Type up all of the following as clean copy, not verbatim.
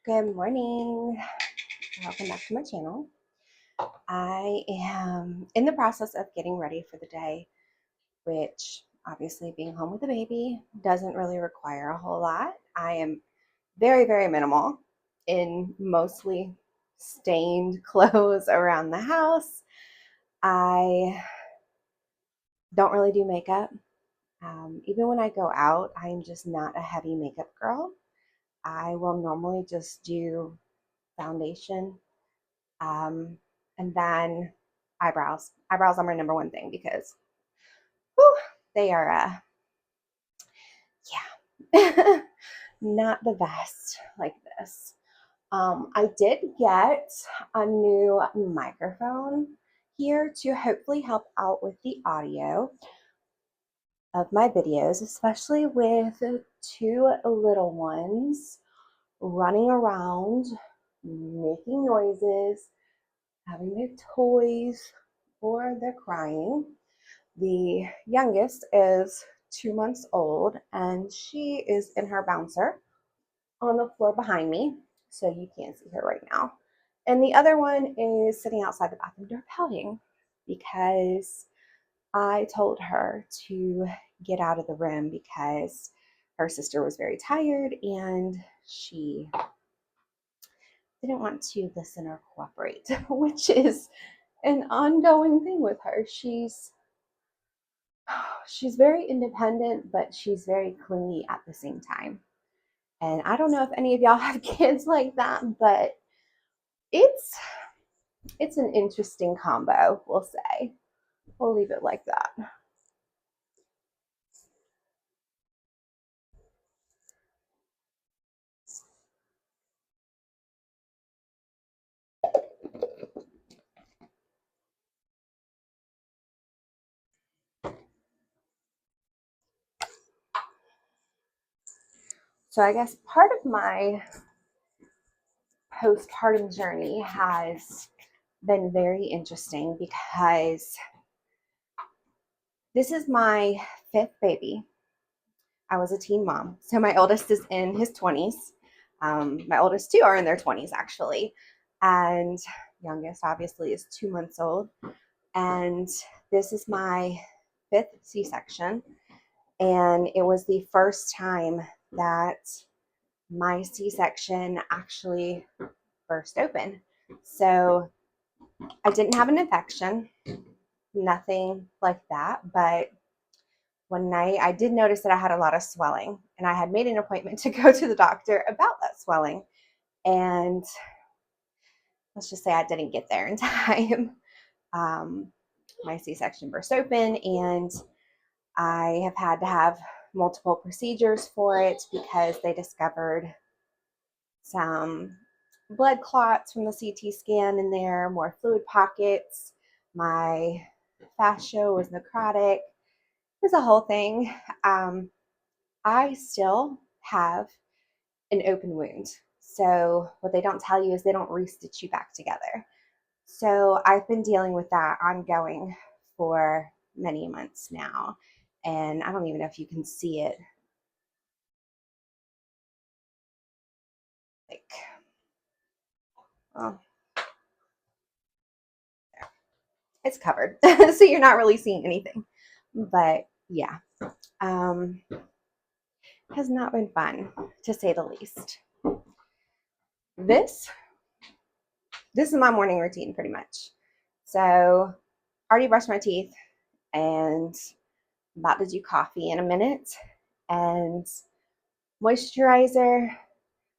Good morning. Welcome back to my channel. I am in the process of getting ready for the day, which obviously being home with a baby doesn't really require a whole lot. I am very, very minimal in mostly stained clothes around the house. I don't really do makeup. Even when I go out, I'm just not a heavy makeup girl. I will normally just do foundation. And then eyebrows. Eyebrows are my number one thing because whew, they are, yeah, not the best like this. I did get a new microphone here to hopefully help out with the audio of my videos, especially with two little ones running around, making noises, having their toys, or they're crying. The youngest is 2 months old, and she is in her bouncer on the floor behind me, so you can't see her right now. And the other one is sitting outside the bathroom door pouting because I told her to get out of the room because her sister was very tired and she didn't want to listen or cooperate, which is an ongoing thing with her. She's very independent, but she's very clingy at the same time. And I don't know if any of y'all have kids like that, but it's it's an interesting combo, we'll say. We'll leave it like that. So I guess part of my postpartum journey has been very interesting because this is my fifth baby. I was a teen mom. So my oldest is in his 20s. My oldest two are in their 20s, actually. And youngest, obviously, is 2 months old. And this is my fifth C-section. And it was the first time that my C-section actually burst open. So I didn't have an infection, nothing like that. But one night I did notice that I had a lot of swelling, and I had made an appointment to go to the doctor about that swelling. And let's just say I didn't get there in time. My C-section burst open, and I have had to have multiple procedures for it because they discovered some blood clots from the CT scan in there, more fluid pockets. My fascia was necrotic. It was a whole thing. I still have an open wound. So what they don't tell you is they don't restitch you back together. So I've been dealing with that ongoing for many months now. And I don't even know if you can see it. Like, oh, there. It's covered. So you're not really seeing anything. But yeah, um, has not been fun to say the least. This this is my morning routine pretty much. So already brushed my teeth and I'm about to do coffee in a minute and moisturizer,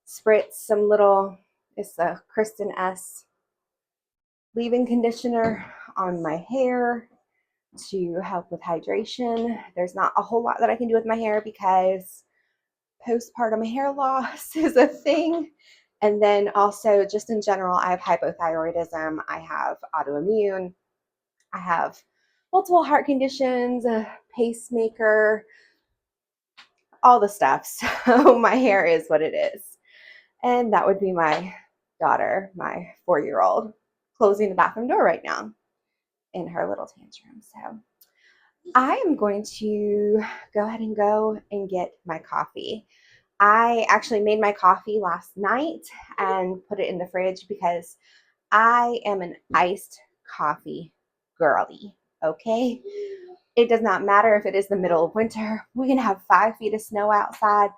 spritz some little, it's a Kristen S leave-in conditioner on my hair to help with hydration. There's not a whole lot that I can do with my hair because postpartum hair loss is a thing. And then also just in general, I have hypothyroidism, I have autoimmune, I have multiple heart conditions, a pacemaker, all the stuff. So my hair is what it is. And that would be my daughter, my 4-year-old, closing the bathroom door right now in her little tantrum. So I am going to go ahead and go and get my coffee. I actually made my coffee last night and put it in the fridge because I am an iced coffee girly. Okay. It does not matter if it is the middle of winter. We can have 5 feet of snow outside.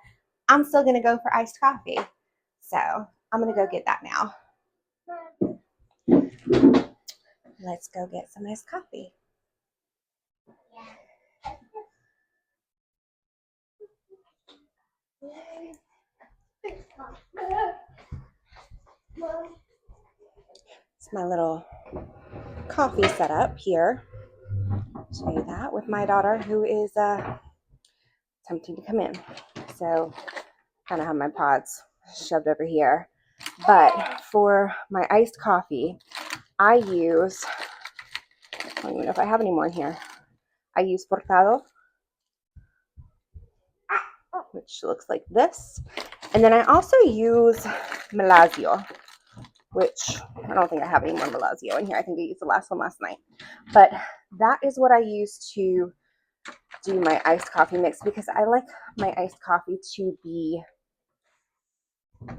I'm still going to go for iced coffee. So I'm going to go get that now. Let's go get some iced coffee. It's my little coffee setup here. Show you that with my daughter who is attempting to come in. So kind of have my pods shoved over here. But for my iced coffee, I use, I don't even know if I have any more in here. I use Portado, which looks like this. And then I also use Melazio, which I don't think I have any more Melazio in here. I think I used the last one last night. But that is what I use to do my iced coffee mix because I like my iced coffee to be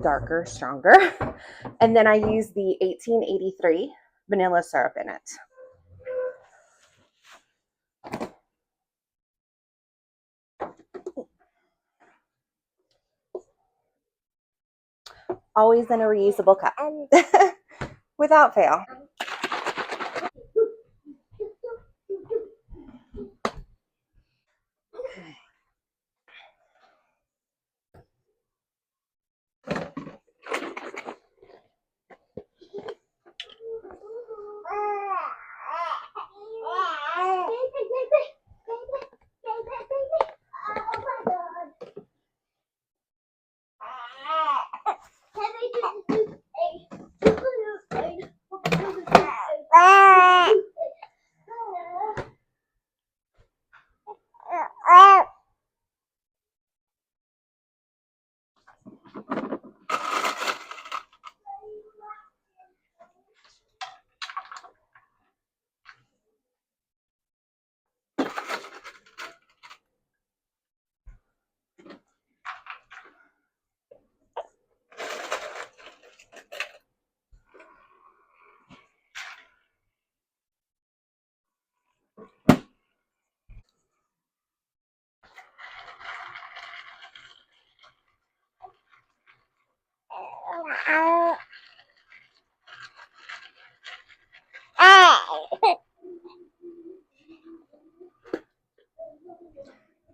darker, stronger. And then I use the 1883 vanilla syrup in it. Always in a reusable cup. Without fail.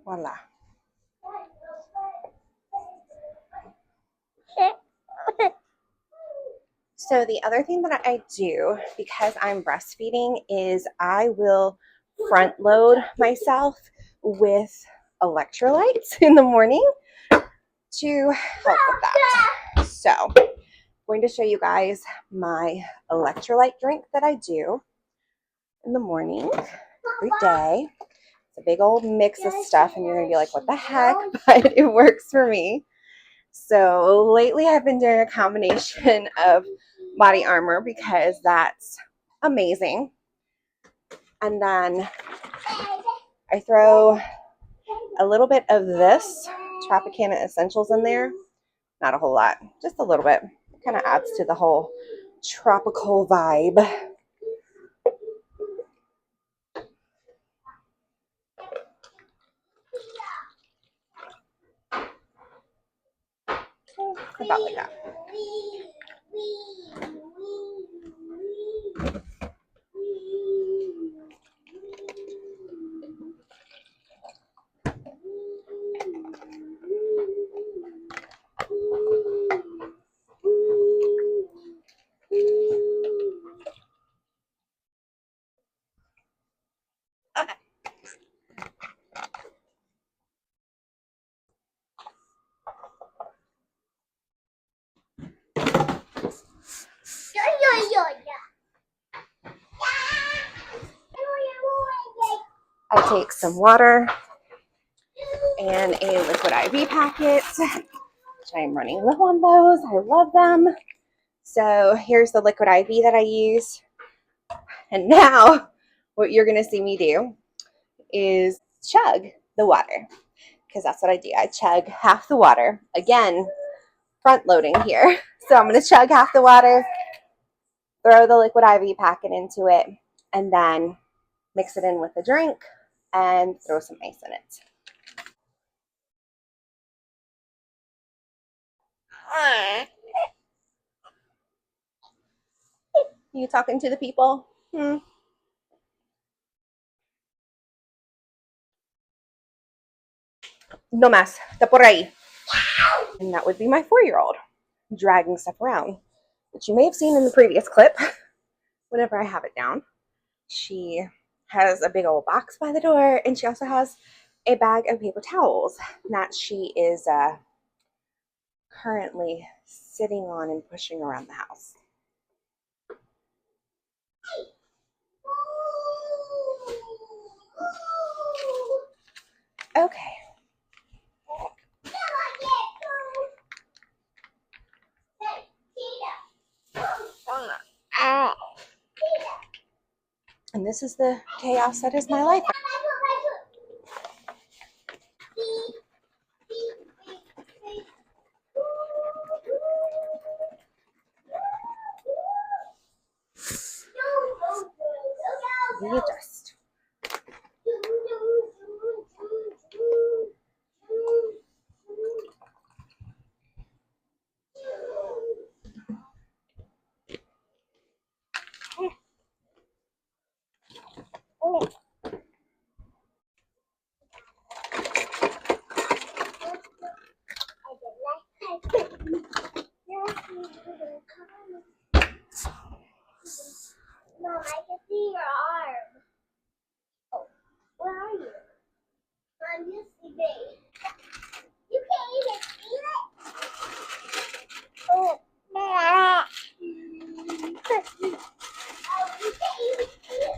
Voila. So the other thing that I do because I'm breastfeeding is I will front load myself with electrolytes in the morning to help with that. So I'm going to show you guys my electrolyte drink that I do in the morning every day. It's a big old mix of stuff and you're going to be like, what the heck? But it works for me. So lately I've been doing a combination of body armor because that's amazing. And then I throw a little bit of this Tropicana Essentials in there. Not a whole lot, just a little bit. It kind of adds to the whole tropical vibe. About like that. I take some water and a liquid IV packet, which I'm running low on those. I love them. So here's the liquid IV that I use. And now what you're going to see me do is chug the water. because that's what I do. I chug half the water. Again, front loading here. So I'm going to chug half the water, throw the liquid IV packet into it, and then mix it in with the drink and throw some ice in it. You talking to the people? No más. Está por ahí. And that would be my 4-year-old dragging stuff around, which you may have seen in the previous clip whenever I have it down. She has a big old box by the door, and she also has a bag of paper towels that she is currently sitting on and pushing around the house. Okay. And this is the chaos that is my life. Readjust. Mom, I can see your arm. Oh, where are you? Mom, you see me. You can't even see it. Oh, oh, you can't even see it.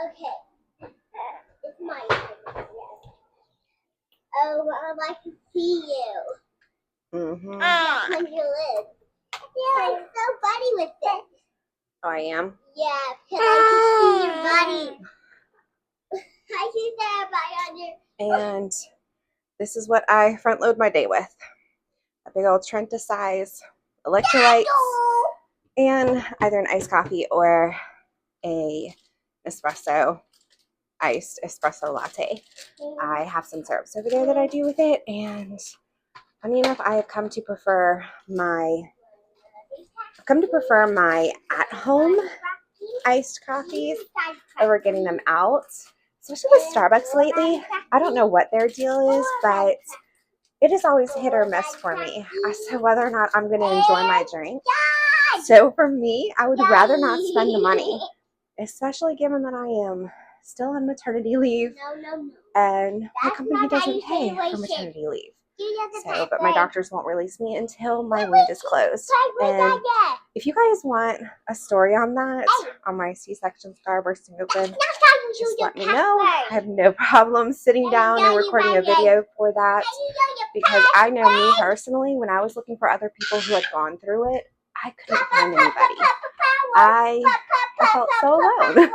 Okay, it's my turn. Oh, Mom, I can see you. Mm-hmm. When you live. Yeah, I'm so funny with it. Oh, I am? Yeah, because I can see your body. I see that body on your... And this is what I front load my day with. A big old Trenta size electrolytes and either an iced coffee or a iced espresso latte. I have some syrups over there that I do with it, and funny enough, I have come to prefer my at-home iced coffees over getting them out, especially with Starbucks lately. I don't know what their deal is, but it is always hit or miss for me as to whether or not I'm going to enjoy my drink. So for me, I would rather not spend the money, especially given that I am still on maternity leave and my company doesn't pay for maternity leave. So, but my doctors won't release me until my wound is closed. And if you guys want a story on that, on my C-section scar bursting open, just let me know. I have no problem sitting down and recording a video for that, because I know me personally, when I was looking for other people who had gone through it, I couldn't find anybody. I felt so alone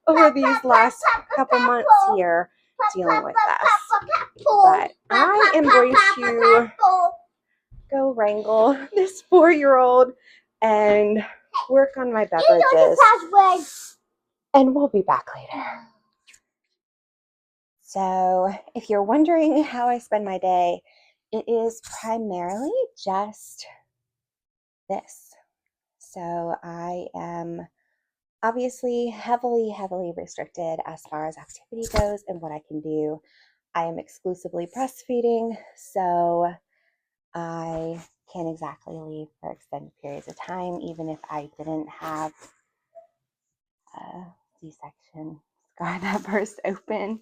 over these last couple months here dealing with this. But I am going to go wrangle this 4-year-old and work on my beverages, and we'll be back later. So if you're wondering how I spend my day, it is primarily just this. So I am obviously heavily restricted as far as activity goes and what I can do. I am exclusively breastfeeding, so I can't exactly leave for extended periods of time, even if I didn't have a C-section scar that burst open.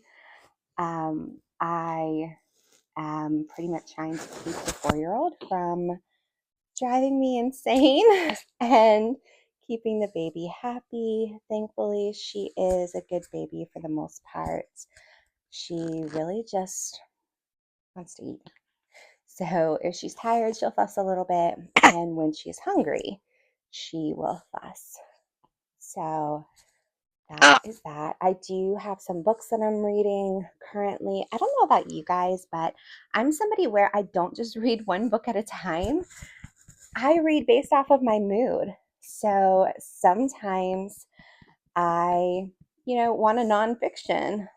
I am pretty much trying to keep the 4-year-old from driving me insane and keeping the baby happy. Thankfully, she is a good baby for the most part. She really just wants to eat. So if she's tired, she'll fuss a little bit. And when she's hungry, she will fuss. So that is that. I do have some books that I'm reading currently. I don't know about you guys, but I'm somebody where I don't just read one book at a time. I read based off of my mood. So sometimes I, want a nonfiction.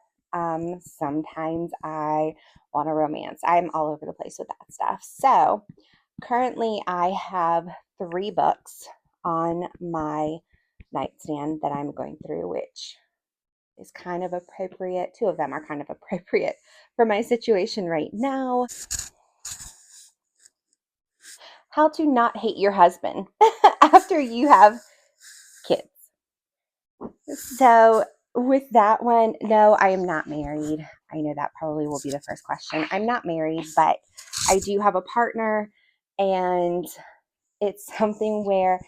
Sometimes I want a romance. I'm all over the place with that stuff. So currently I have 3 books on my nightstand that I'm going through, which is kind of appropriate. 2 of them are kind of appropriate for my situation right now. How to not hate your husband after you have kids. So with that one, no, I am not married. I know that probably will be the first question. I'm not married, but I do have a partner, and it's something where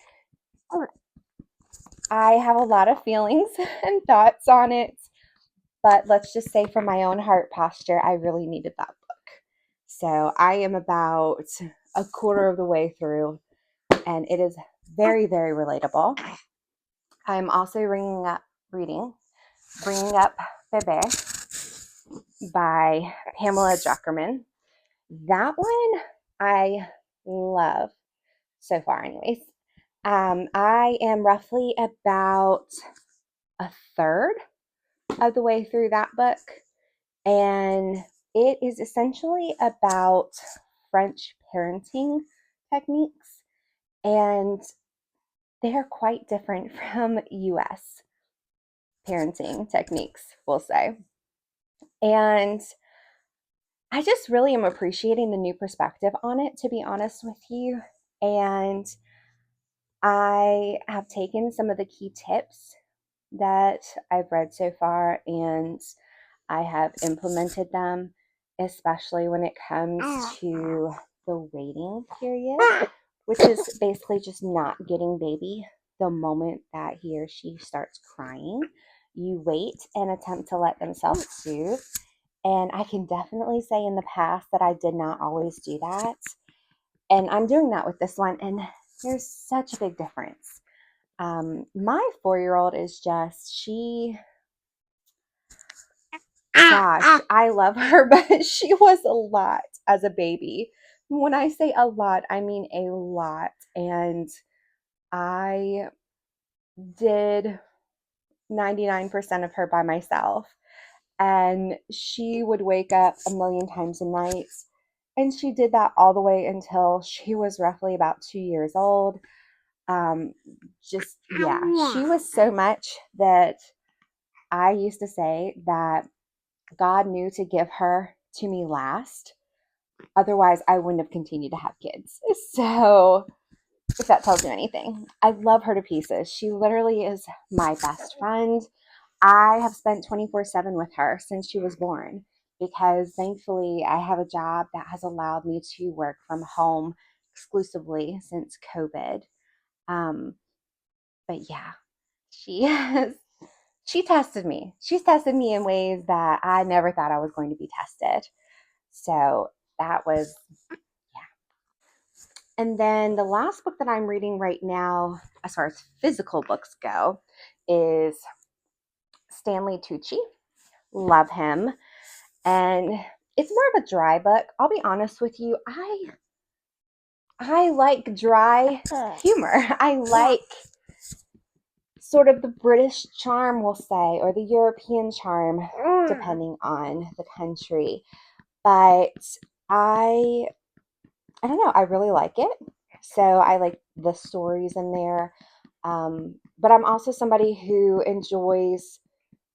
I have a lot of feelings and thoughts on it. But let's just say from my own heart posture, I really needed that book. So I am about a quarter of the way through, and it is very, very relatable. I'm also reading Bringing Up Bebe by Pamela Druckerman. That one I love so far anyways. I am roughly about a third of the way through that book, and it is essentially about French parenting techniques, and they're quite different from US parenting techniques, we'll say. And I just really am appreciating the new perspective on it, to be honest with you. And I have taken some of the key tips that I've read so far, and I have implemented them, especially when it comes to the waiting period, which is basically just not getting baby the moment that he or she starts crying. You wait and attempt to let them self-soothe. And I can definitely say in the past that I did not always do that. And I'm doing that with this one, and there's such a big difference. My 4-year-old is just, gosh, I love her, but she was a lot as a baby. When I say a lot, I mean a lot. And I did 99% of her by myself. And she would wake up a million times a night. And she did that all the way until she was roughly about 2 years old. She was so much that I used to say that God knew to give her to me last. Otherwise, I wouldn't have continued to have kids. So, if that tells you anything, I love her to pieces. She literally is my best friend. I have spent 24/7 with her since she was born, because thankfully I have a job that has allowed me to work from home exclusively since COVID. But yeah, she has she tested me. She's tested me in ways that I never thought I was going to be tested. So that was, yeah. And then the last book that I'm reading right now, as far as physical books go, is Stanley Tucci. Love him. And it's more of a dry book. I'll be honest with you. I like dry humor. I like sort of the British charm, we'll say, or the European charm, depending on the country. But I don't know, I really like it. So I like the stories in there. But I'm also somebody who enjoys,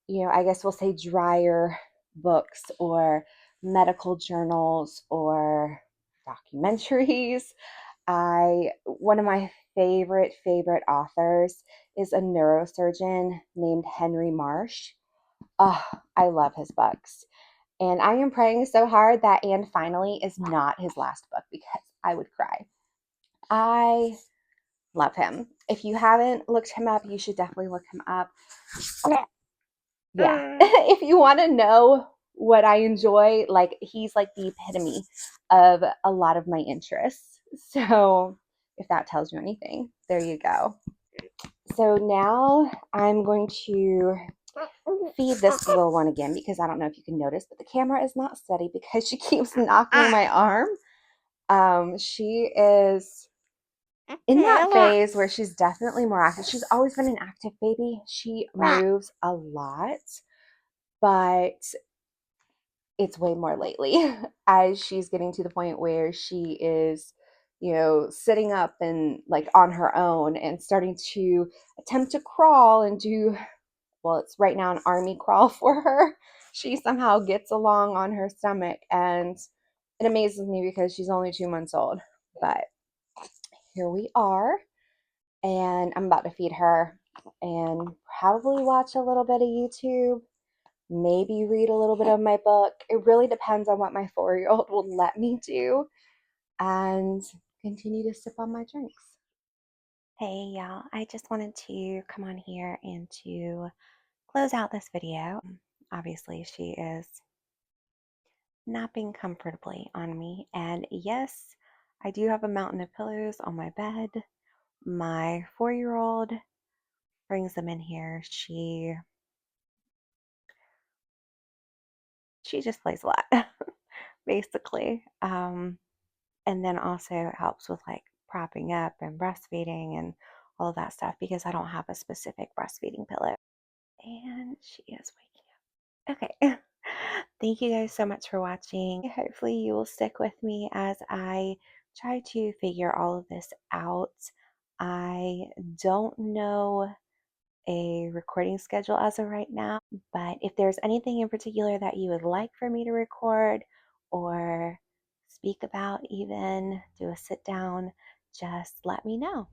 I guess we'll say drier books or medical journals or documentaries. One of my favorite authors is a neurosurgeon named Henry Marsh. Oh, I love his books. And I am praying so hard that And Finally is not his last book, because I would cry. I love him. If you haven't looked him up, you should definitely look him up. Yeah. If you want to know what I enjoy, like, he's like the epitome of a lot of my interests. So if that tells you anything, there you go. So now I'm going to feed this little one again because I don't know if you can notice, but the camera is not steady because she keeps knocking my arm. She is in that phase where she's definitely more active. She's always been an active baby. She moves a lot, but it's way more lately as she's getting to the point where she is, sitting up and like on her own and starting to attempt to crawl and do, well, it's right now an army crawl for her. She somehow gets along on her stomach, and it amazes me because she's only 2 months old. But here we are, and I'm about to feed her and probably watch a little bit of YouTube, maybe read a little bit of my book. It really depends on what my 4-year-old will let me do, and continue to sip on my drinks. Hey y'all, I just wanted to come on here and to close out this video. Obviously, she is napping comfortably on me, and yes, I do have a mountain of pillows on my bed. My 4-year-old brings them in here. She just plays a lot, basically. And then also it helps with like propping up and breastfeeding and all of that stuff because I don't have a specific breastfeeding pillow. And she is waking up. Okay. Thank you guys so much for watching. Hopefully you will stick with me as I try to figure all of this out. I don't know a recording schedule as of right now, but if there's anything in particular that you would like for me to record or speak about, even do a sit down, just let me know.